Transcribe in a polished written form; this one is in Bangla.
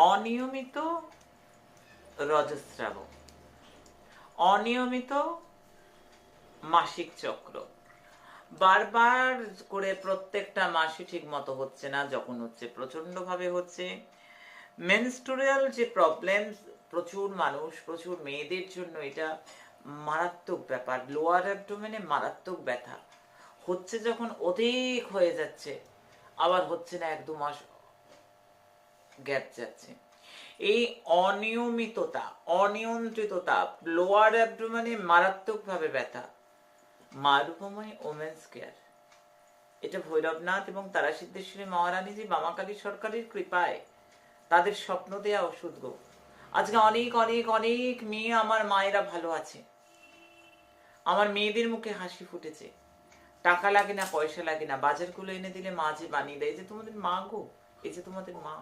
অনিয়মিত রজস্রাব, অনিয়মিত মাসিক চক্র, বারবার করে প্রত্যেকটা মাসই ঠিক মতো হচ্ছে না, যখন হচ্ছে প্রচন্ড ভাবে হচ্ছে। মেনস্ট্রুয়াল যে প্রবলেম, প্রচুর মানুষ, প্রচুর মেয়েদের জন্য এটা মারাত্মক ব্যাপার। লোয়ার অ্যাবডোমেনে মারাত্মক ব্যথা হচ্ছে, যখন অধিক হয়ে যাচ্ছে, আবার হচ্ছে না, 1-2 মাস গ্যাপ যাচ্ছে। এই অনিয়মিততা, অনিয়ন্ত্রিততা, লোয়ার অ্যাবডোমেনে মারাত্মকভাবে ব্যথা, মা রূপময় ওমেন্স কেয়ার, এটা ভৈরবনাথ এবং তারাসিদ্ধেশ্বরী মহারানীজি বামাকালী সরকারের কৃপায় তাদের স্বপ্ন দেয়া ওষুধ গো। আজকে অনেক অনেক অনেক মেয়ে, আমার মায়েরা ভালো আছে, আমার মেয়েদের মুখে হাসি ফুটেছে। টাকা লাগে না, পয়সা লাগে না, বাজারগুলো এনে দিলে মা যে বানিয়ে দেয়, যে তোমাদের মা গো, এই যে তোমাদের মা।